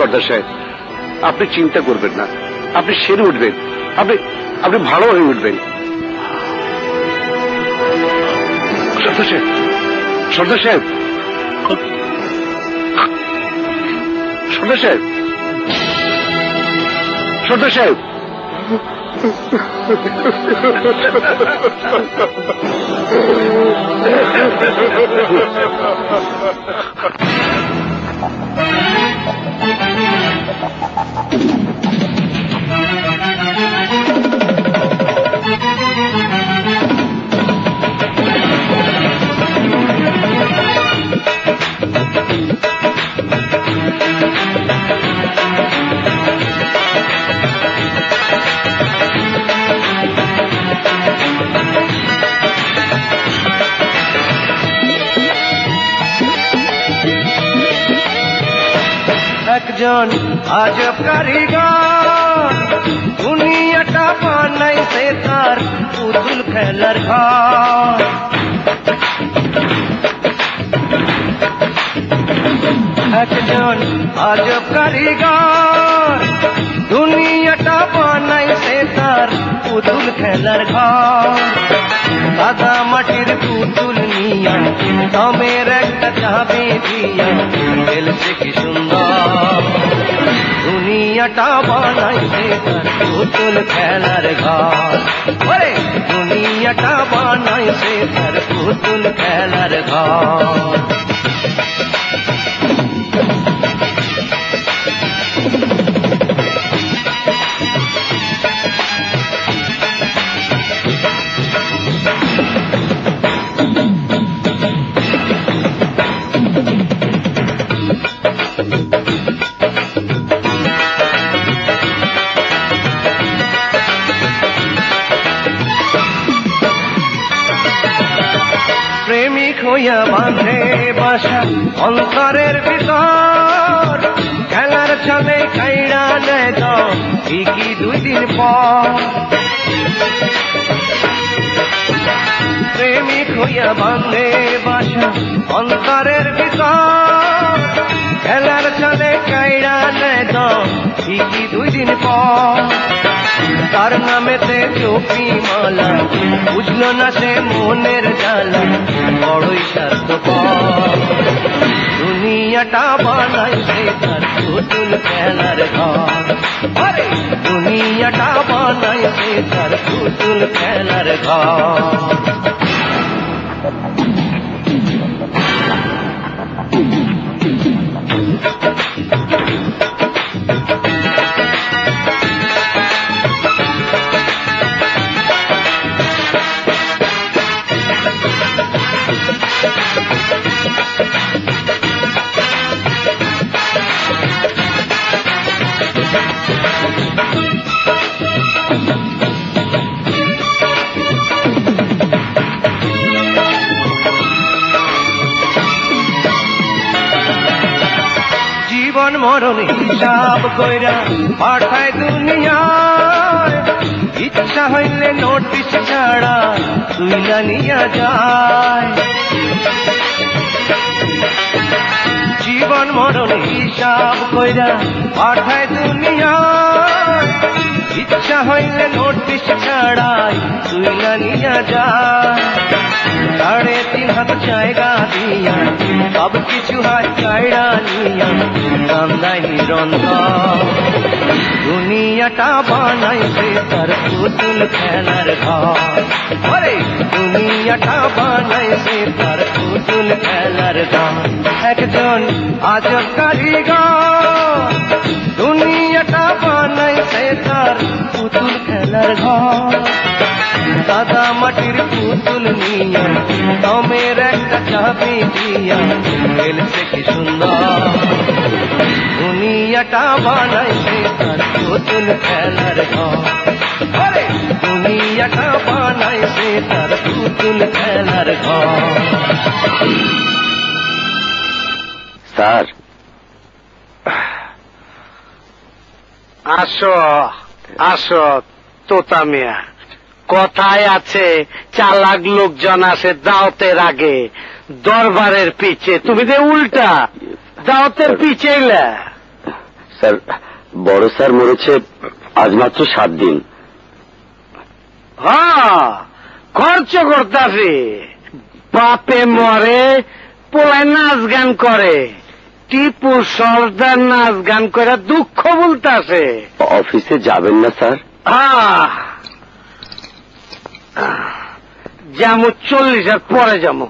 সর্দার সাহেব, আপনি চিন্তা করবেন না, আপনি সেরে উঠবেন, আপনি আপনি ভালো হয়ে উঠবেন। সর্দার সাহেব, সর্দার সাহেব, সর্দার সাহেব, সর্দার সাহেব, একজন আজব কারিগর দুনিয়াটা বানাইছে তার পুতুল খেলার ঘর। একজন আজব কারিগর দুনিয়াটা বানাইছে তার পুতুল খেলার ঘর। সাদা মাটির পুতুল নিয়া দমের একটা চাবি দিয়া খেলছে কি সুন্দর। দুনিয়াটা বানাইছে তার পুতুল খেলার ঘর। ওরে দুনিয়াটা বানাইছে তার পুতুল খেলার ঘর। প্রেমিক হইয়া বাঁধে বাসা অন্তরের ভিতর, খেলার ছলে খাইরা নেয় তো ঠিকই 2 দিন পর। প্রেমিক হইয়া বাঁধে বাসা অন্তরের ভিতর, খেলার ছলে খাইরা নেয় তো ঠিকই 2 দিন পর। তার নামেতে চোখি মালা বুঝলো না সে মনের জ্বালা, বড়ই স্বার্থপর। দুনিয়াটা বানাইছে তার পুতুল খেলার ঘর। আরে দুনিয়াটা বানাইছে তার পুতুল খেলার ঘর। জীবন মরণ হিসাব কইরা পাঠায় দুনিয়ায়, ইচ্ছা হইলে নোটিশ ছাড়া তুইলা নিয়া যায়। জীবন মরণ হিসাব কইরা পাঠায় দুনিয়ায়, ইচ্ছা হইলে নোটিশ ছাড়াই তুইলা নিয়া যায়। 3.5 হাত জায়গা দিয়া সব কিছু হাত চাইড়া নিয়া কান্দাই নিরন্তর। দুনিয়াটা বানাইছে তার পুতুল খেলার ঘর। আরে দুনিয়াটা বানাইছে তার পুতুল খেলার ঘর। একজন আজব কারিগর দুনিয়াটা বানাইছে তার পুতুল খেলার ঘর। সাদা মাটির পুতুল নিয়া দমের একটা চাবি দিয়া খেলছে কি সুন্দর। দুনিয়াটা বানাইছে তার পুতুল খেলার ঘর। আরে দুনিয়াটা বানাইছে তার পুতুল খেলার ঘর। স্যার আসো আসো তোতা মিয়া, কথায় আছে চালাক লোকজন আসে দাওতের আগে দরবারের পিছে, তুমি যে উল্টা দাওতের পিছে। স্যার বড় স্যার মরেছে আজ মাত্র 7 দিন। হ্যাঁ, খরচ করতাছে। বাপে মরে পোলায় নাচ গান করে, টিপু সর্দার নাচ গান করে দুঃখ বলতাছে। অফিসে যাবেন না স্যার? যামু 40 পরে যাবো।